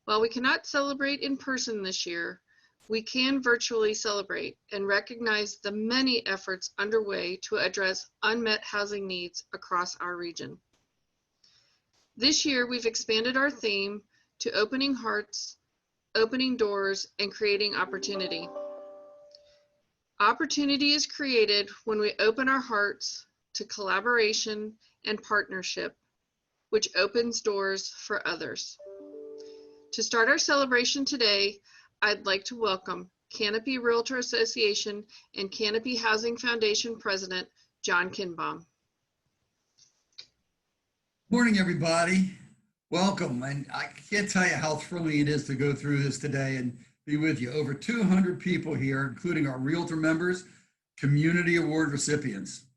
While we cannot celebrate in person this year, we can virtually celebrate and recognize the many efforts underway to address unmet housing needs across our region. This year, we've expanded our theme to opening hearts, opening doors, and creating opportunity. Opportunity is created when we open our hearts to collaboration and partnership, which opens doors for others. To start our celebration today, I'd like to welcome Canopy Realtor Association and Canopy Housing Foundation President, John Kinbaum. Morning, everybody. Welcome. And I can't tell you how thrilling it is to go through this today and be with you. Over 200 people here, including our Realtor members, Community Award recipients.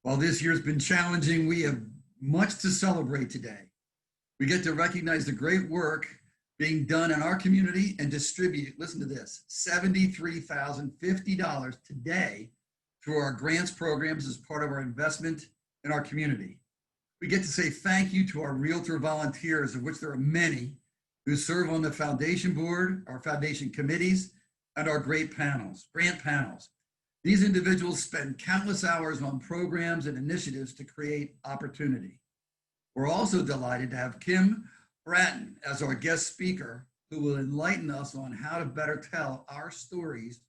While this year's been challenging, we have much to celebrate today. We get to recognize the great work being done in our community and distribute, listen to this, $73,050 today through our grants programs as part of our investment in our community. We get to say thank you to our Realtor volunteers, of which there are many, who serve on the foundation board, our foundation committees, and our grant panels. These individuals spend countless hours on programs and initiatives to create opportunity. We're also delighted to have Kim Bryant as our guest speaker, who will enlighten us on how to better tell our stories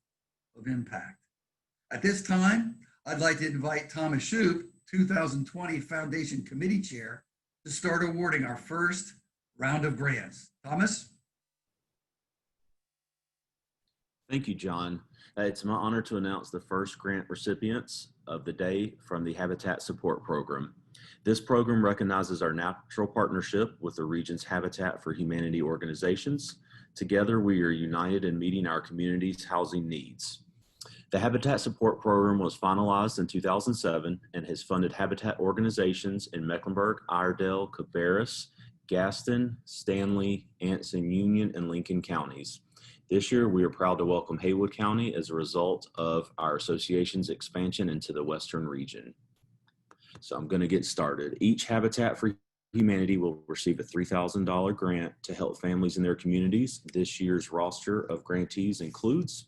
of impact. At this time, I'd like to invite Thomas Shoup, 2020 Foundation Committee Chair, to start awarding our first round of grants. Thomas? Thank you, John. It's my honor to announce the first grant recipients of the day from the Habitat Support Program. This program recognizes our natural partnership with the region's Habitat for Humanity organizations. Together, we are united in meeting our community's housing needs. The Habitat Support Program was finalized in 2007 and has funded habitat organizations in Mecklenburg, Iredell, Cabarrus, Gaston, Stanley, Anson, Union, and Lincoln counties. This year, we are proud to welcome Haywood County as a result of our association's expansion into the Western region. So I'm going to get started. Each Habitat for Humanity will receive a $3,000 grant to help families in their communities. This year's roster of grantees includes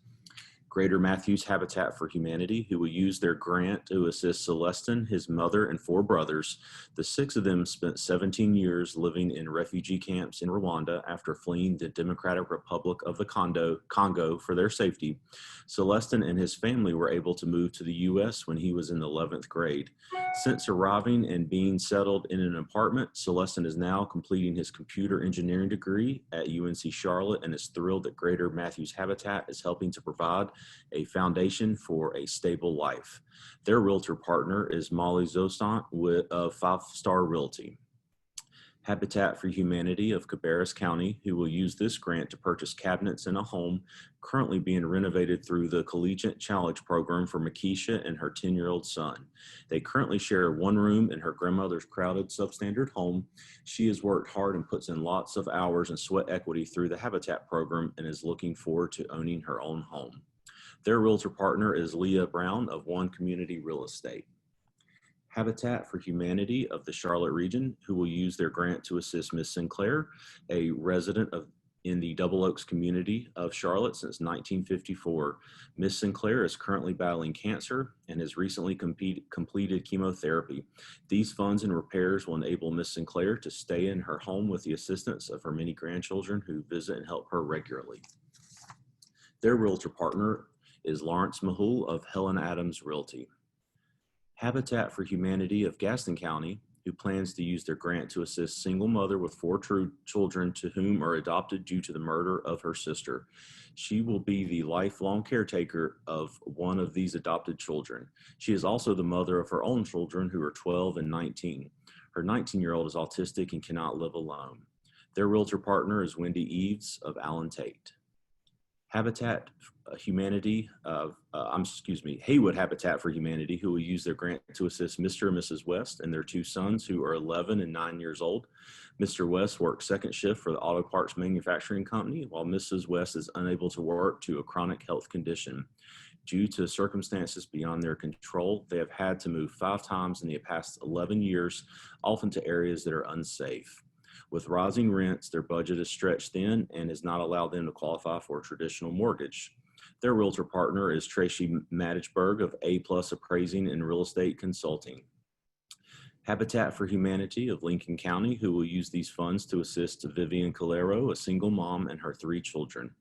Greater Matthews Habitat for Humanity, who will use their grant to assist Celestin, his mother, and 4 brothers. The 6 of them spent 17 years living in refugee camps in Rwanda after fleeing the Democratic Republic of the Congo for their safety. Celestin and his family were able to move to the U.S. when he was in the 11th grade. Since arriving and being settled in an apartment, Celestin is now completing his computer engineering degree at UNC Charlotte and is thrilled that Greater Matthews Habitat is helping to provide a foundation for a stable life. Their realtor partner is Molly Zostant of 5 Star Realty. Habitat for Humanity of Cabarrus County, who will use this grant to purchase cabinets in a home currently being renovated through the Collegiate Challenge Program for Makisha and her 10-year-old son. They currently share 1 room in her grandmother's crowded substandard home. She has worked hard and puts in lots of hours and sweat equity through the Habitat program and is looking forward to owning her own home. Their realtor partner is Leah Brown of One Community Real Estate. Habitat for Humanity of the Charlotte region, who will use their grant to assist Ms. Sinclair, a resident in the Double Oaks community of Charlotte since 1954. Ms. Sinclair is currently battling cancer and has recently completed chemotherapy. These funds and repairs will enable Ms. Sinclair to stay in her home with the assistance of her many grandchildren who visit and help her regularly. Their realtor partner is Lawrence Mahul of Helen Adams Realty. Habitat for Humanity of Gaston County, who plans to use their grant to assist single mother with 4 children to whom are adopted due to the murder of her sister. She will be the lifelong caretaker of one of these adopted children. She is also the mother of her own children, who are 12 and 19. Her 19-year-old is autistic and cannot live alone. Their realtor partner is Wendy Eves of Allen Tate. Haywood Habitat for Humanity, who will use their grant to assist Mr. and Mrs. West and their 2 sons, who are 11 and 9 years old. Mr. West works second shift for the auto parts manufacturing company, while Mrs. West is unable to work due to a chronic health condition. Due to circumstances beyond their control, they have had to move 5 times in the past 11 years, often to areas that are unsafe. With rising rents, their budget is stretched thin and has not allowed them to qualify for a traditional mortgage. Their realtor partner is Tracy Madichberg of A+ Appraising and Real Estate Consulting. Habitat for Humanity of Lincoln County, who will use these funds to assist Vivian Calero, a single mom, and her 3 children.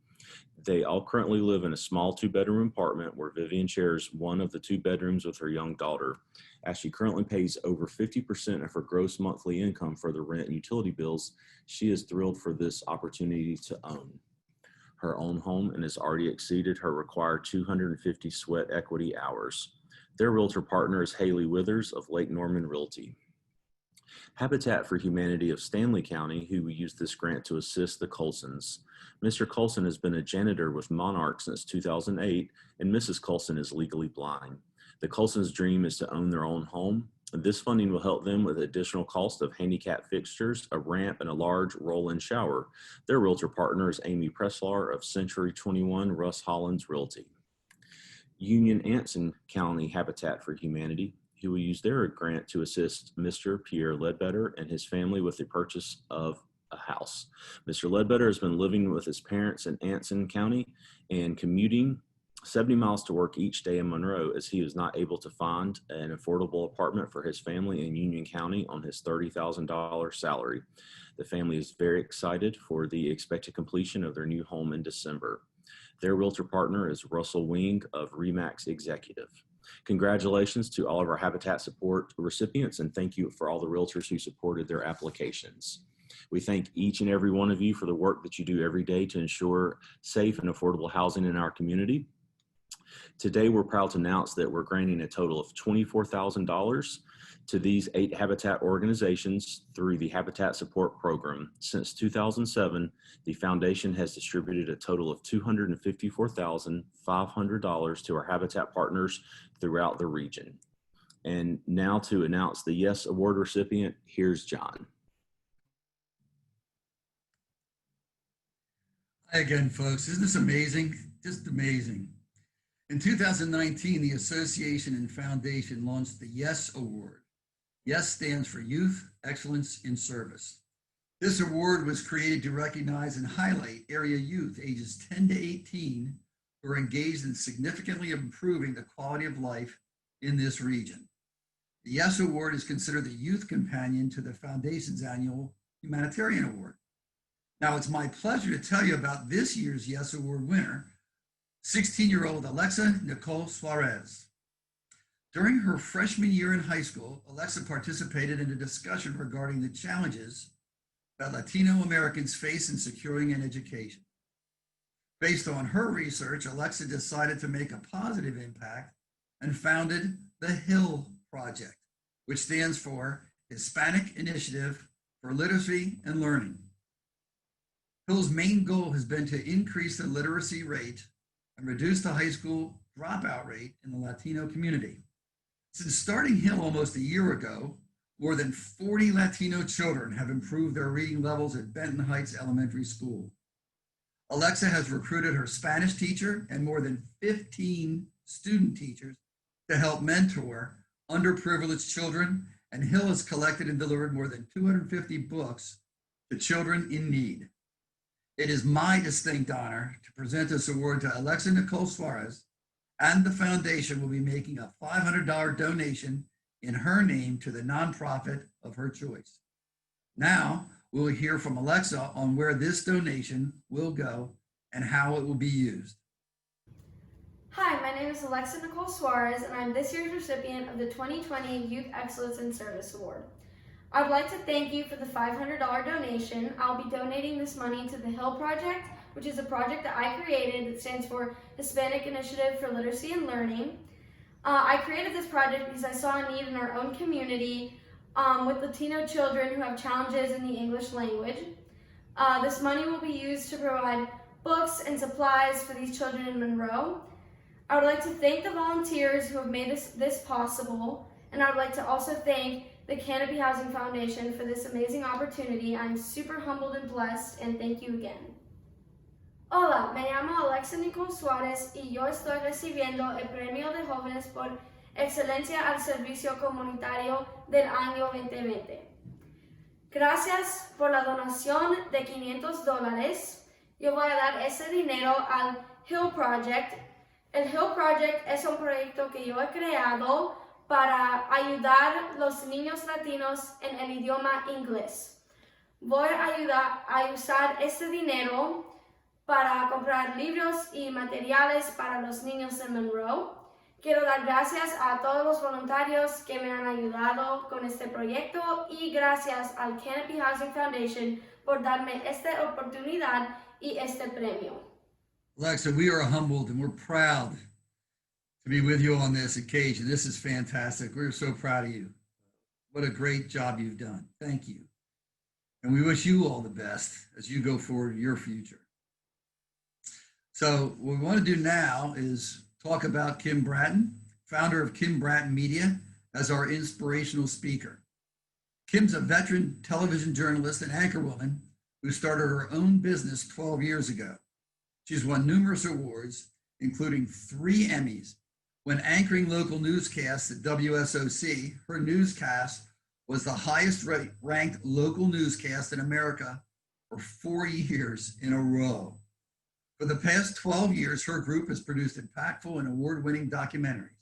They all currently live in a small 2-bedroom apartment where Vivian shares one of the 2 bedrooms with her young daughter. As she currently pays over 50% of her gross monthly income for the rent and utility bills, she is thrilled for this opportunity to own her own home and has already exceeded her required 250 sweat equity hours. Their realtor partner is Haley Withers of Lake Norman Realty. Habitat for Humanity of Stanley County, who will use this grant to assist the Colsons. Mr. Colson has been a janitor with Monarch since 2008, and Mrs. Colson is legally blind. The Colsons' dream is to own their own home. This funding will help them with additional cost of handicap fixtures, a ramp, and a large roll-in shower. Their realtor partner is Amy Preslar of Century 21 Russ Hollins Realty. Union Anson County Habitat for Humanity, who will use their grant to assist Mr. Pierre Ledbetter and his family with the purchase of a house. Mr. Ledbetter has been living with his parents in Anson County and commuting 70 miles to work each day in Monroe, as he was not able to find an affordable apartment for his family in Union County on his $30,000 salary. The family is very excited for the expected completion of their new home in December. Their realtor partner is Russell Wing of Remax Executive. Congratulations to all of our Habitat support recipients, and thank you for all the realtors who supported their applications. We thank each and every one of you for the work that you do every day to ensure safe and affordable housing in our community. Today, we're proud to announce that we're granting a total of $24,000 to these 8 Habitat organizations through the Habitat Support Program. Since 2007, the foundation has distributed a total of $254,500 to our Habitat partners throughout the region. And now to announce the Yes Award recipient, here's John. Hi again, folks. Isn't this amazing? Just amazing. In 2019, the association and foundation launched the Yes Award. Yes stands for Youth Excellence in Service. This award was created to recognize and highlight area youth ages 10 to 18 who are engaged in significantly improving the quality of life in this region. The Yes Award is considered the youth companion to the foundation's annual Humanitarian Award. Now, it's my pleasure to tell you about this year's Yes Award winner, 16-year-old Alexa Nicole Suarez. During her freshman year in high school, Alexa participated in a discussion regarding the challenges that Latino Americans face in securing an education. Based on her research, Alexa decided to make a positive impact and founded the HILL Project, which stands for Hispanic Initiative for Literacy and Learning. HILL's main goal has been to increase the literacy rate and reduce the high school dropout rate in the Latino community. Since starting HILL almost a year ago, more than 40 Latino children have improved their reading levels at Benton Heights Elementary School. Alexa has recruited her Spanish teacher and more than 15 student teachers to help mentor underprivileged children, and HILL has collected and delivered more than 250 books to children in need. It is my distinct honor to present this award to Alexa Nicole Suarez, and the foundation will be making a $500 donation in her name to the nonprofit of her choice. Now, we'll hear from Alexa on where this donation will go and how it will be used. Hi, my name is Alexa Nicole Suarez, and I'm this year's recipient of the 2020 Youth Excellence in Service Award. I'd like to thank you for the $500 donation. I'll be donating this money to the HILL Project, which is a project that I created that stands for Hispanic Initiative for Literacy and Learning. I created this project because I saw a need in our own community with Latino children who have challenges in the English language. This money will be used to provide books and supplies for these children in Monroe. I would like to thank the volunteers who have made this possible, and I would like to also thank the Canopy Housing Foundation for this amazing opportunity. I'm super humbled and blessed, and thank you again. Hola, me llamo Alexa Nicole Suárez y yo estoy recibiendo el Premio de Jóvenes por Excelencia al Servicio Comunitario del año 2020. Gracias por la donación de $500. Yo voy a dar ese dinero al Hill Project. El Hill Project es un proyecto que yo he creado para ayudar a los niños latinos en el idioma inglés. Voy a ayudar a usar ese dinero para comprar libros y materiales para los niños de Monroe. Quiero dar gracias a todos los voluntarios que me han ayudado con este proyecto y gracias al Canopy Housing Foundation por darme esta oportunidad y este premio. Alexa, we are humbled and we're proud to be with you on this occasion. This is fantastic. We're so proud of you. What a great job you've done. Thank you. And we wish you all the best as you go forward in your future. So what we want to do now is talk about Kim Bratton, founder of Kim Bratton Media, as our inspirational speaker. Kim's a veteran television journalist and anchorwoman who started her own business 12 years ago. She's won numerous awards, including 3 Emmys. When anchoring local newscasts at WSOC, her newscast was the highest ranked local newscast in America for 4 years in a row. For the past 12 years, her group has produced impactful and award-winning documentaries.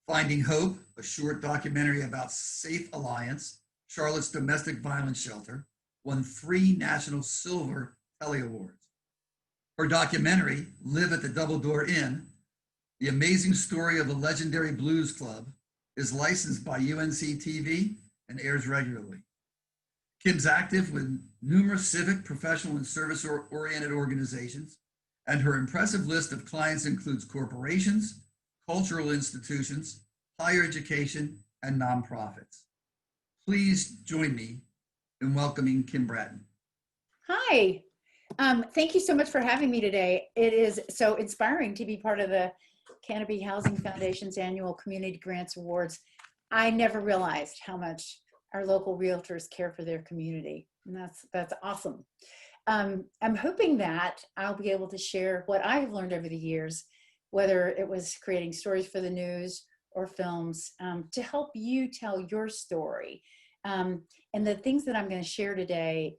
Finding Hope, a short documentary about Safe Alliance, Charlotte's domestic violence shelter, won 3 National Silver Telly Awards. Her documentary, Live at the Double Door Inn, the amazing story of a legendary blues club, is licensed by UNC TV and airs regularly. Kim's active with numerous civic, professional, and service-oriented organizations, and her impressive list of clients includes corporations, cultural institutions, higher education, and nonprofits. Please join me in welcoming Kim Bratton. Hi. Thank you so much for having me today. It is so inspiring to be part of the Canopy Housing Foundation's annual Community Grants Awards. I never realized how much our local realtors care for their community, and that's awesome. I'm hoping that I'll be able to share what I've learned over the years, whether it was creating stories for the news or films, to help you tell your story. And the things that I'm going to share today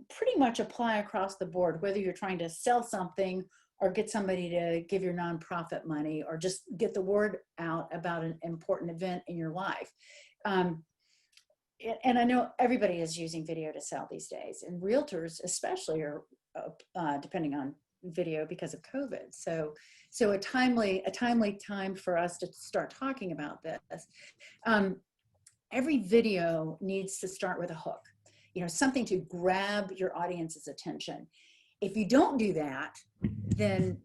pretty much apply across the board, whether you're trying to sell something or get somebody to give your nonprofit money or just get the word out about an important event in your life. And I know everybody is using video to sell these days, and realtors especially are depending on video because of COVID. So a timely time for us to start talking about this. Every video needs to start with a hook, something to grab your audience's attention. If you don't do that, then,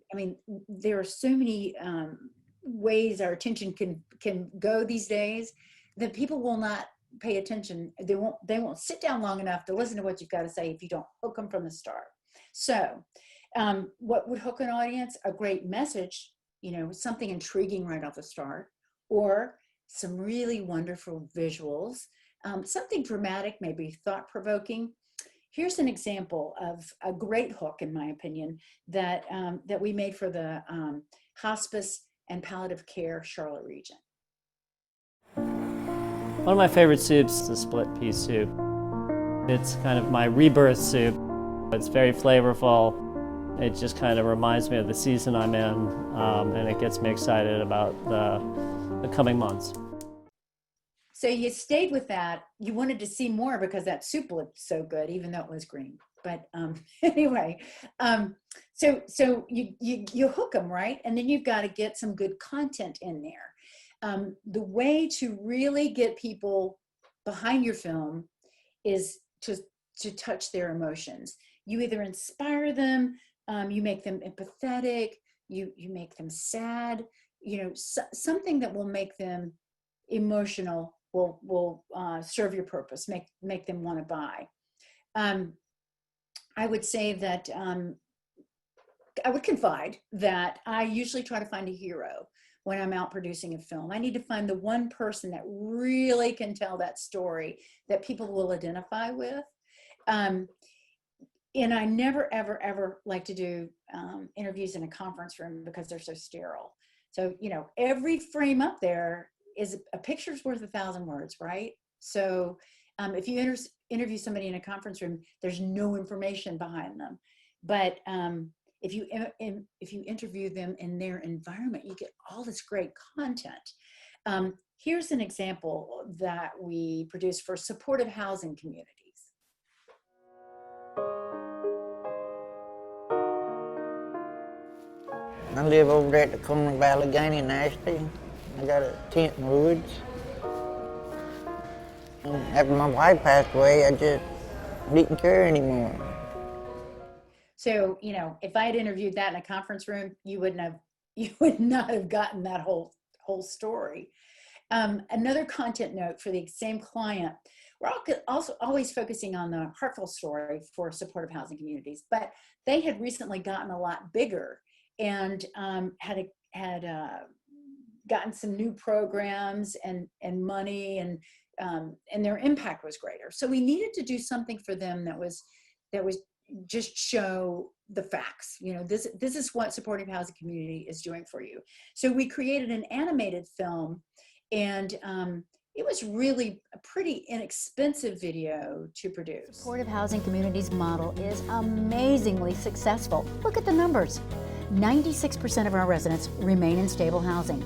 there are so many ways our attention can go these days that people will not pay attention. They won't sit down long enough to listen to what you've got to say if you don't hook them from the start. So what would hook an audience? A great message, something intriguing right off the start, or some really wonderful visuals, something dramatic, maybe thought-provoking. Here's an example of a great hook, in my opinion, that we made for the hospice and palliative care Charlotte region. One of my favorite soups is the split pea soup. It's kind of my rebirth soup. It's very flavorful. It just kind of reminds me of the season I'm in, and it gets me excited about the coming months. So you stayed with that. You wanted to see more because that soup looked so good, even though it was green. But anyway, so you hook them, right? And then you've got to get some good content in there. The way to really get people behind your film is to touch their emotions. You either inspire them, you make them empathetic, you make them sad, something that will make them emotional will serve your purpose, make them want to buy. I would say that I would confide that I usually try to find a hero when I'm out producing a film. I need to find the one person that really can tell that story that people will identify with. And I never, ever, ever like to do interviews in a conference room because they're so sterile. So, every frame up there is a picture's worth 1,000 words, right? So If you interview somebody in a conference room, there's no information behind them. But if you interview them in their environment, you get all this great content. Here's an example that we produced for supportive housing communities. I live over there at the corner of Allegheny and Ashby. I got a tent in the woods. After my wife passed away, I just didn't care anymore. So, you know, if I had interviewed that in a conference room, you would not have gotten that whole story. Another content note for the same client, we're also always focusing on the heartfelt story for supportive housing communities, but they had recently gotten a lot bigger and had gotten some new programs and money, and their impact was greater. So we needed to do something for them that was just show the facts. You know, this is what supportive housing community is doing for you. So we created an animated film, and it was really a pretty inexpensive video to produce. Supportive housing communities model is amazingly successful. Look at the numbers. 96% of our residents remain in stable housing.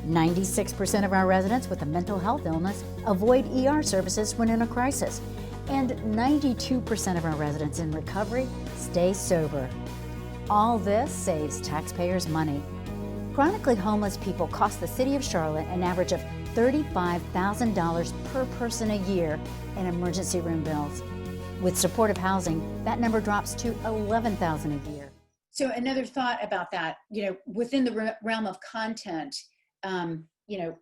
96% of our residents with a mental health illness avoid ER services when in a crisis. And 92% of our residents in recovery stay sober. All this saves taxpayers money. Chronically homeless people cost the city of Charlotte an average of $35,000 per person a year in emergency room bills. With supportive housing, that number drops to $11,000 a year. So another thought about that, you know, within the realm of content, you know,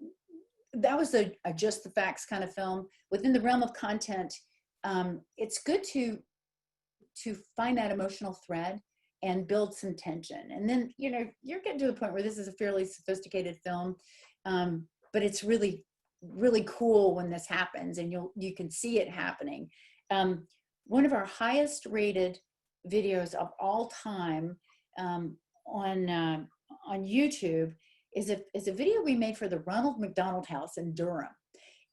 that was a just the facts kind of film. Within the realm of content, it's good to find that emotional thread and build some tension. And then, you know, you're getting to the point where this is a fairly sophisticated film, but it's really, really cool when this happens, and you can see it happening. One of our highest rated videos of all time on YouTube is a video we made for the Ronald McDonald House in Durham.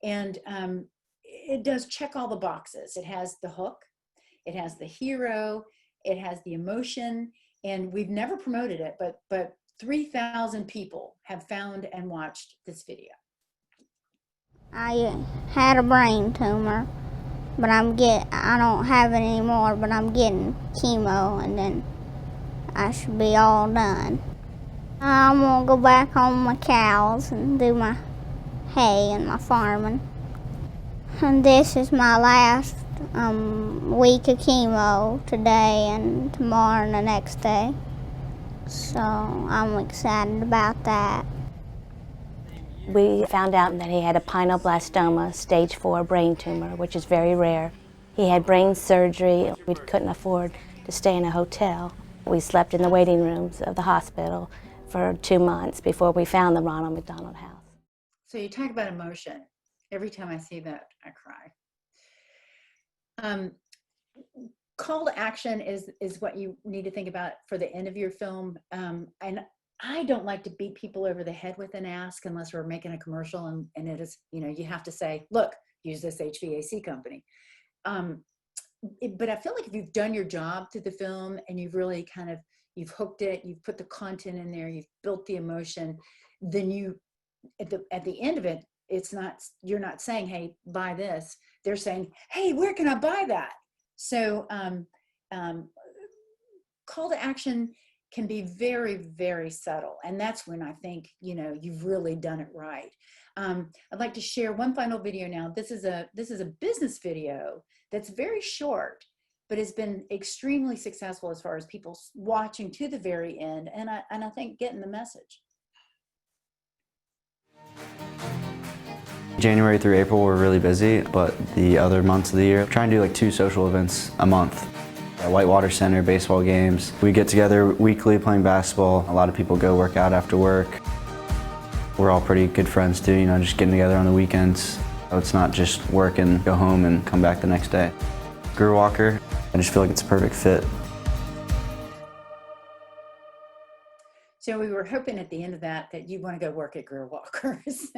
And it does check all the boxes. It has the hook, it has the hero, it has the emotion, and we've never promoted it, but 3,000 people have found and watched this video. I had a brain tumor, but I don't have it anymore, but I'm getting chemo, and then I should be all done. I'm gonna go back home with my cows and do my hay and my farming. And this is my last week of chemo, today and tomorrow and the next day. So I'm excited about that. We found out that he had a pineoblastoma, stage 4 brain tumor, which is very rare. He had brain surgery. We couldn't afford to stay in a hotel. We slept in the waiting rooms of the hospital for 2 months before we found the Ronald McDonald House. So you talk about emotion. Every time I see that, I cry. Call to action is what you need to think about for the end of your film. And I don't like to beat people over the head with an ask unless we're making a commercial, and it is, you know, you have to say, look, use this HVAC company. But I feel like if you've done your job through the film and you've really you've hooked it, you've put the content in there, you've built the emotion, then you, at the end of it, you're not saying, hey, buy this. They're saying, hey, where can I buy that? So call to action can be very, very subtle. And that's when I think, you know, you've really done it right. I'd like to share one final video now. This is a business video that's very short, but has been extremely successful as far as people watching to the very end, and I think getting the message. January through April we're really busy, but the other months of the year, trying to do like 2 social events a month. Whitewater Center, baseball games. We get together weekly playing basketball. A lot of people go work out after work. We're all pretty good friends too, you know, just getting together on the weekends. It's not just work and go home and come back the next day. Greer Walker, I just feel like it's a perfect fit. So we were hoping at the end of that you want to go work at Greer Walkers.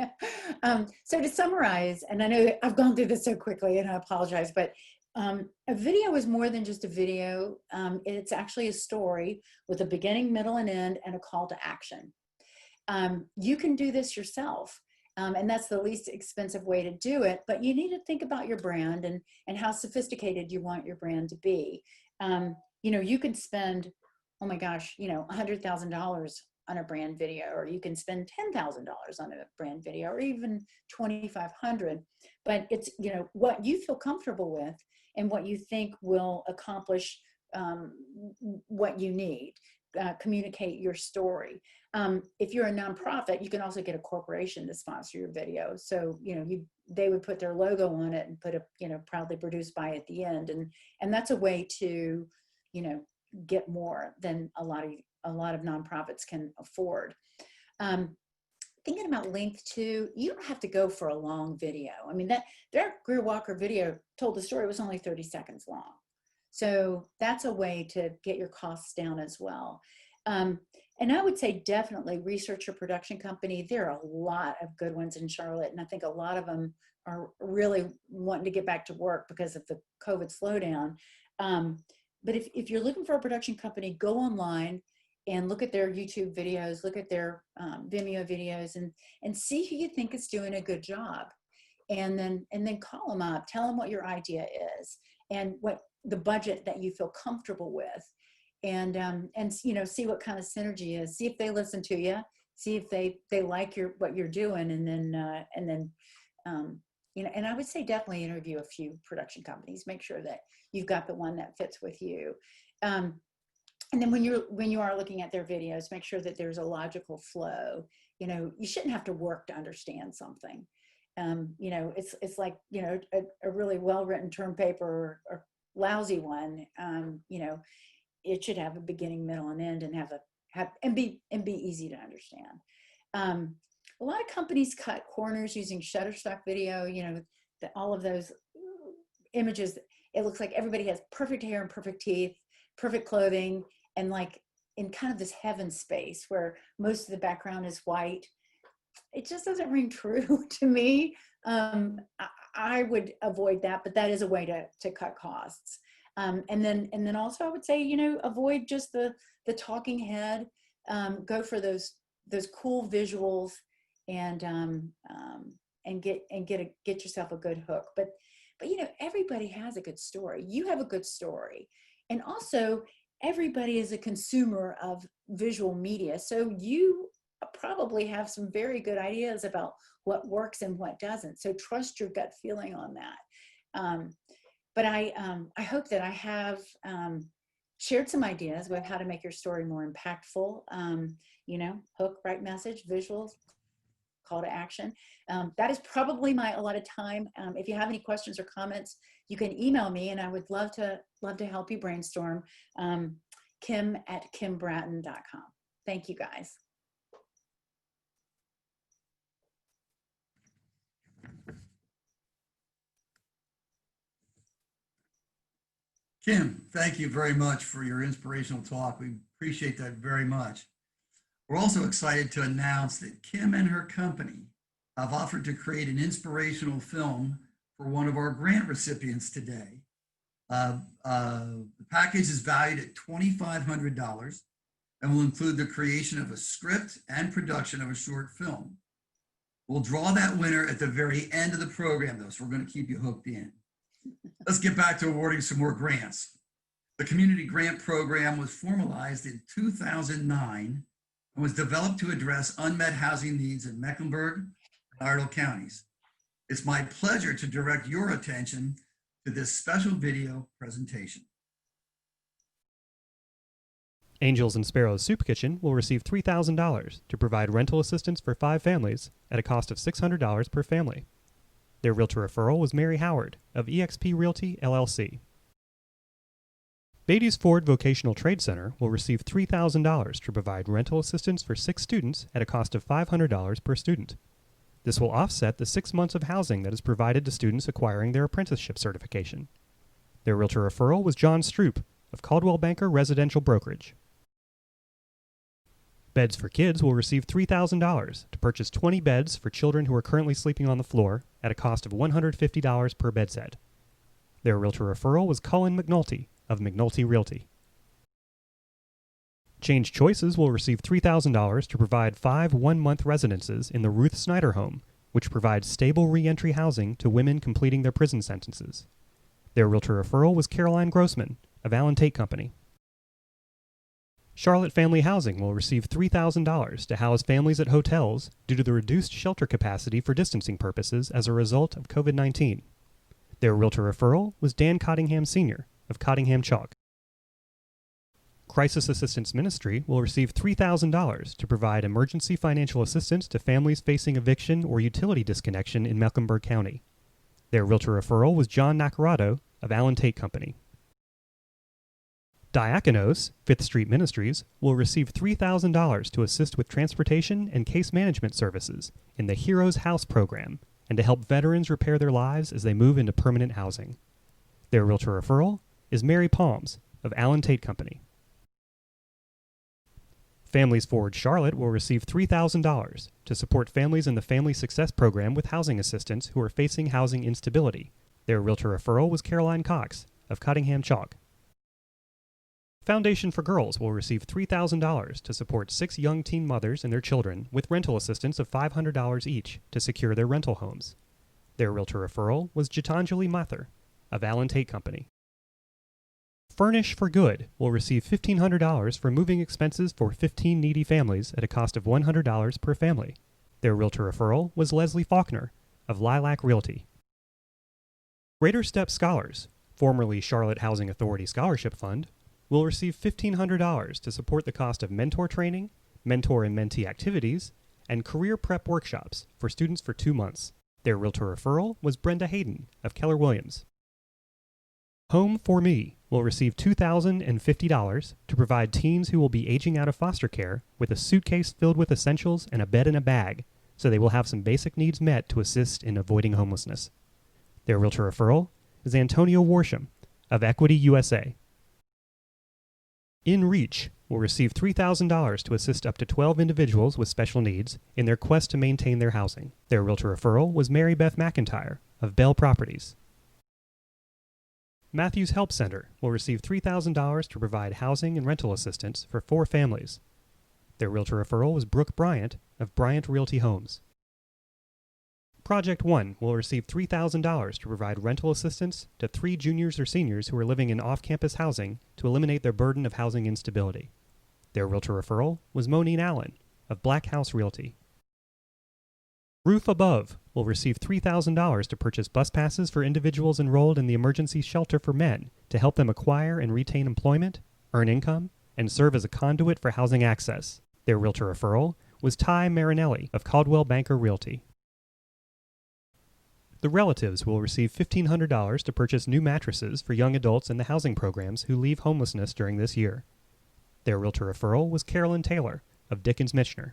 So to summarize, and I know I've gone through this so quickly and I apologize, but a video is more than just a video. It's actually a story with a beginning, middle, and end, and a call to action. You can do this yourself. And that's the least expensive way to do it, but you need to think about your brand and how sophisticated you want your brand to be. You could spend, oh my gosh, $100,000 on a brand video, or you can spend $10,000 on a brand video, or even $2,500. But it's, what you feel comfortable with and what you think will accomplish what you need. Communicate your story. If you're a nonprofit, you can also get a corporation to sponsor your video. So, they would put their logo on it and put a, proudly produced by at the end. And that's a way to, get more than a lot of nonprofits can afford. Thinking about length too, you don't have to go for a long video. I mean, their Greer Walker video told the story, was only 30 seconds long. So that's a way to get your costs down as well. And I would say definitely research your production company. There are a lot of good ones in Charlotte, and I think a lot of them are really wanting to get back to work because of the COVID slowdown. But if you're looking for a production company, go online and look at their YouTube videos, look at their Vimeo videos, and see who you think is doing a good job. And then call them up, tell them what your idea is and what the budget that you feel comfortable with, and see what kind of synergy is. See if they listen to you. See if they like what you're doing, and then and I would say definitely interview a few production companies. Make sure that you've got the one that fits with you. And then when you are looking at their videos, make sure that there's a logical flow. You shouldn't have to work to understand something. It's like, a really well-written term paper or lousy one. It should have a beginning, middle, and end, and be easy to understand. A lot of companies cut corners using Shutterstock video. All of those images, it looks like everybody has perfect hair and perfect teeth, perfect clothing, and like in kind of this heaven space where most of the background is white. It just doesn't ring true to me. I would avoid that, but that is a way to cut costs. And then also I would say, avoid just the talking head. Go for those cool visuals and get yourself a good hook. But everybody has a good story. You have a good story, and also everybody is a consumer of visual media. So you probably have some very good ideas about what works and what doesn't. So trust your gut feeling on that. But I hope that I have shared some ideas about how to make your story more impactful. Hook, right message, visuals, call to action. That is probably my allotted time. If you have any questions or comments, you can email me, and I would love to help you brainstorm. Kim@kimbratton.com. Thank you, guys. Kim, thank you very much for your inspirational talk. We appreciate that very much. We're also excited to announce that Kim and her company have offered to create an inspirational film for one of our grant recipients today. The package is valued at $2,500 and will include the creation of a script and production of a short film. We'll draw that winner at the very end of the program, though, so we're going to keep you hooked in. Let's get back to awarding some more grants. The community grant program was formalized in 2009 and was developed to address unmet housing needs in Mecklenburg and Iredell counties. It's my pleasure to direct your attention to this special video presentation. Angels and Sparrows Soup Kitchen will receive $3,000 to provide rental assistance for 5 families at a cost of $600 per family. Their realtor referral was Mary Howard of eXp Realty, LLC. Beatty's Ford Vocational Trade Center will receive $3,000 to provide rental assistance for 6 students at a cost of $500 per student. This will offset the 6 months of housing that is provided to students acquiring their apprenticeship certification. Their realtor referral was John Stroop of Caldwell Banker Residential Brokerage. Beds for Kids will receive $3,000 to purchase 20 beds for children who are currently sleeping on the floor at a cost of $150 per bed set. Their realtor referral was Colin McNulty of McNulty Realty. Change Choices will receive $3,000 to provide 5 one-month residences in the Ruth Snyder home, which provides stable re-entry housing to women completing their prison sentences. Their realtor referral was Caroline Grossman of Allen Tate Company. Charlotte Family Housing will receive $3,000 to house families at hotels due to the reduced shelter capacity for distancing purposes as a result of COVID-19. Their realtor referral was Dan Cottingham Sr. of Cottingham Chalk. Crisis Assistance Ministry will receive $3,000 to provide emergency financial assistance to families facing eviction or utility disconnection in Mecklenburg County. Their realtor referral was John Nacarado of Allen Tate Company. Diakonos, 5th Street Ministries, will receive $3,000 to assist with transportation and case management services in the Heroes House program and to help veterans repair their lives as they move into permanent housing. Their realtor referral is Mary Palms of Allen Tate Company. Families Forward Charlotte will receive $3,000 to support families in the Family Success Program with housing assistance who are facing housing instability. Their realtor referral was Caroline Cox of Cottingham Chalk. Foundation for Girls will receive $3,000 to support 6 young teen mothers and their children with rental assistance of $500 each to secure their rental homes. Their realtor referral was Gitanjali Mathur of Allen Tate Company. Furnish for Good will receive $1,500 for moving expenses for 15 needy families at a cost of $100 per family. Their realtor referral was Leslie Faulkner of Lilac Realty. Greater Step Scholars, formerly Charlotte Housing Authority Scholarship Fund, will receive $1,500 to support the cost of mentor training, mentor and mentee activities, and career prep workshops for students for 2 months. Their realtor referral was Brenda Hayden of Keller Williams. Home for Me will receive $2,050 to provide teens who will be aging out of foster care with a suitcase filled with essentials and a bed in a bag, so they will have some basic needs met to assist in avoiding homelessness. Their realtor referral is Antonio Warsham of Equity USA. In Reach will receive $3,000 to assist up to 12 individuals with special needs in their quest to maintain their housing. Their realtor referral was Mary Beth McIntyre of Bell Properties. Matthews Help Center will receive $3,000 to provide housing and rental assistance for 4 families. Their realtor referral was Brooke Bryant of Bryant Realty Homes. Project One will receive $3,000 to provide rental assistance to 3 juniors or seniors who are living in off-campus housing to eliminate their burden of housing instability. Their realtor referral was Moneen Allen of Black House Realty. Roof Above will receive $3,000 to purchase bus passes for individuals enrolled in the emergency shelter for men to help them acquire and retain employment, earn income, and serve as a conduit for housing access. Their realtor referral was Ty Marinelli of Caldwell Banker Realty. The Relatives will receive $1,500 to purchase new mattresses for young adults in the housing programs who leave homelessness during this year. Their realtor referral was Carolyn Taylor of Dickens Michener.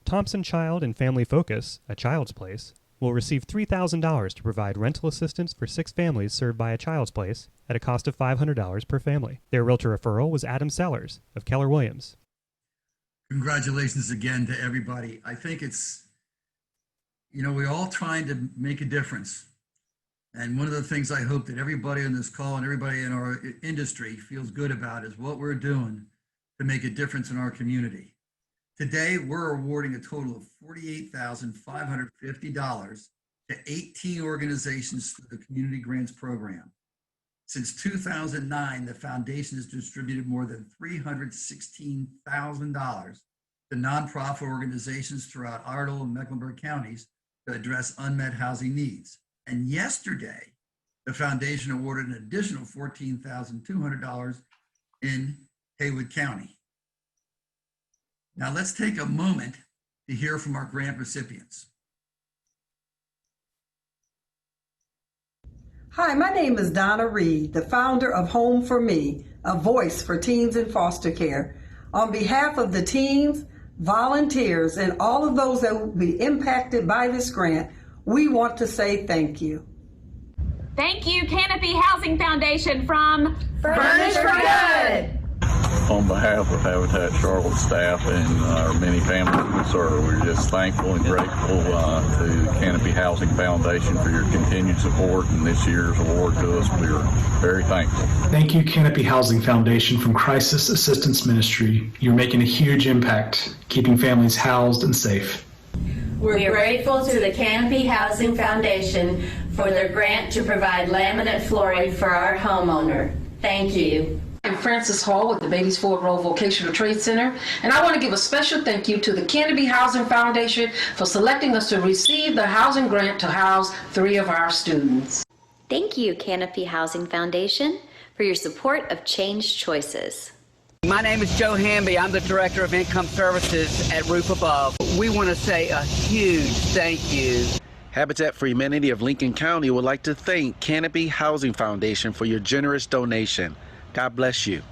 Thompson Child and Family Focus, a Child's Place, will receive $3,000 to provide rental assistance for 6 families served by a Child's Place at a cost of $500 per family. Their realtor referral was Adam Sellers of Keller Williams. Congratulations again to everybody. I think it's, we're all trying to make a difference. And one of the things I hope that everybody on this call and everybody in our industry feels good about is what we're doing to make a difference in our community. Today, we're awarding a total of $48,550 to 18 organizations through the Community Grants Program. Since 2009, the foundation has distributed more than $316,000 to nonprofit organizations throughout Ardell and Mecklenburg counties to address unmet housing needs. And yesterday, the foundation awarded an additional $14,200 in Haywood County. Now let's take a moment to hear from our grant recipients. Hi, my name is Donna Reed, the founder of Home for Me, a voice for teens in foster care. On behalf of the teens, volunteers, and all of those that will be impacted by this grant, we want to say thank you. Thank you, Canopy Housing Foundation from Furnish for Good. On behalf of Habitat Charlotte staff and our many families we serve, we're just thankful and grateful to Canopy Housing Foundation for your continued support and this year's award to us. We're very thankful. Thank you, Canopy Housing Foundation from Crisis Assistance Ministry. You're making a huge impact, keeping families housed and safe. We're grateful to the Canopy Housing Foundation for their grant to provide laminate flooring for our homeowner. Thank you. I'm Frances Hall with the Babies Forward Road Vocational Trade Center, and I want to give a special thank you to the Canopy Housing Foundation for selecting us to receive the housing grant to house 3 of our students. Thank you, Canopy Housing Foundation, for your support of Changed Choices. My name is Joe Hamby. I'm the Director of Income Services at Roof Above. We want to say a huge thank you. Habitat for Humanity of Lincoln County would like to thank Canopy Housing Foundation for your generous donation. God bless you.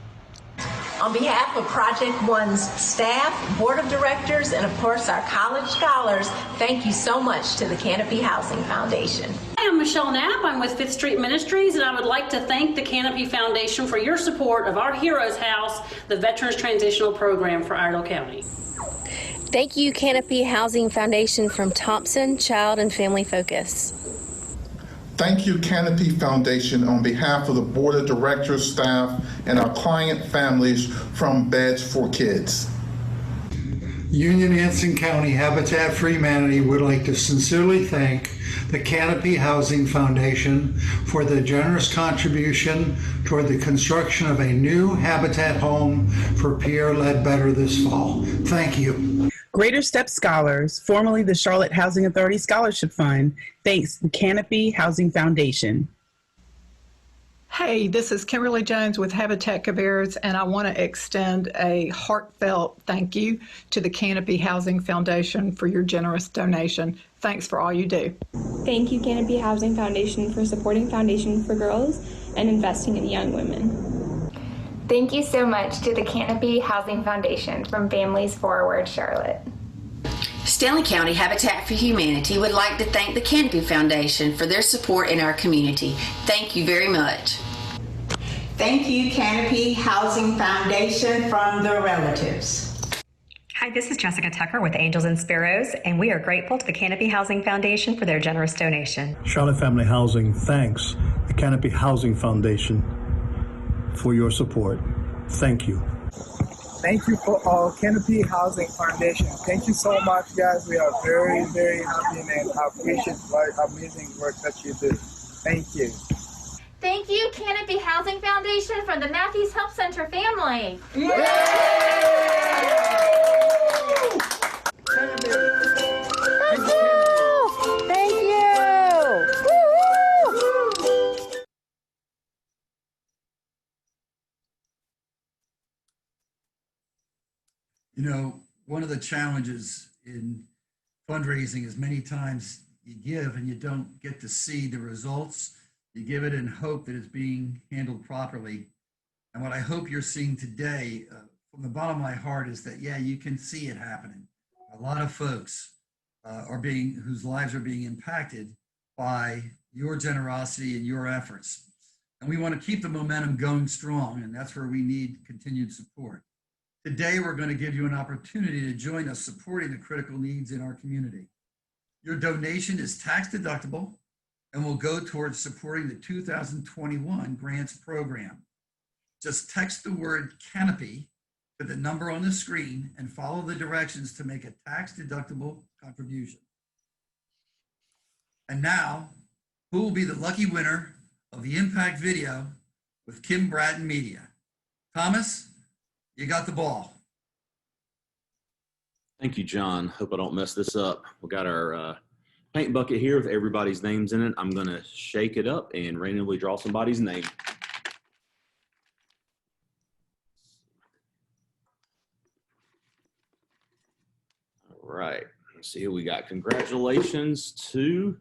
On behalf of Project One's staff, board of directors, and of course our college scholars, thank you so much to the Canopy Housing Foundation. Hi, I'm Michelle Knapp. I'm with 5th Street Ministries, and I would like to thank the Canopy Foundation for your support of our Heroes House, the Veterans Transitional Program for Iredell County. Thank you, Canopy Housing Foundation from Thompson Child and Family Focus. Thank you, Canopy Foundation, on behalf of the Board of Directors, staff, and our client families from Beds for Kids. Union-Anson County Habitat for Humanity would like to sincerely thank the Canopy Housing Foundation for the generous contribution toward the construction of a new Habitat home for Pierre Ledbetter this fall. Thank you. Greater Step Scholars, formerly the Charlotte Housing Authority Scholarship Fund, thanks the Canopy Housing Foundation. Hey, this is Kimberly Jones with Habitat Cabarrus, and I want to extend a heartfelt thank you to the Canopy Housing Foundation for your generous donation. Thanks for all you do. Thank you, Canopy Housing Foundation, for supporting Foundation for Girls and investing in young women. Thank you so much to the Canopy Housing Foundation from Families Forward Charlotte. Stanley County Habitat for Humanity would like to thank the Canopy Foundation for their support in our community. Thank you very much. Thank you, Canopy Housing Foundation from the relatives. Hi, this is Jessica Tucker with Angels and Sparrows, and we are grateful to the Canopy Housing Foundation for their generous donation. Charlotte Family Housing thanks the Canopy Housing Foundation for your support. Thank you. Thank you for our Canopy Housing Foundation. Thank you so much, guys. We are very, very happy and appreciate the amazing work that you do. Thank you. Thank you, Canopy Housing Foundation from the Matthews Help Center family. Yay! Thank you. You know, one of the challenges in fundraising is many times you give and you don't get to see the results. You give it in hope that it's being handled properly. And what I hope you're seeing today from the bottom of my heart is that, yeah, you can see it happening. A lot of folks whose lives are being impacted by your generosity and your efforts. And we want to keep the momentum going strong, and that's where we need continued support. Today, we're going to give you an opportunity to join us supporting the critical needs in our community. Your donation is tax deductible and will go towards supporting the 2021 grants program. Just text the word Canopy to the number on the screen and follow the directions to make a tax deductible contribution. And now, who will be the lucky winner of the Impact video with Kim Bratton Media? Thomas? You got the ball. Thank you, John. Hope I don't mess this up. We got our paint bucket here with everybody's names in it. I'm going to shake it up and randomly draw somebody's name. All right. Let's see who we got. Congratulations to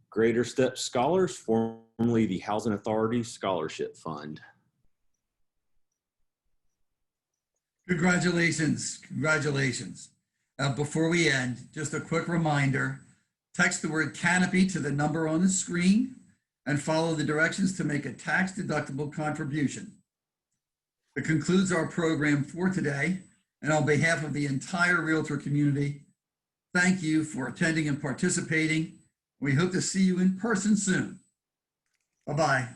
Greater Step Scholars, formerly the Housing Authority Scholarship Fund. Congratulations, congratulations. Before we end, just a quick reminder, text the word Canopy to the number on the screen and follow the directions to make a tax-deductible contribution. That concludes our program for today. And on behalf of the entire Realtor community, thank you for attending and participating. We hope to see you in person soon. Bye-bye.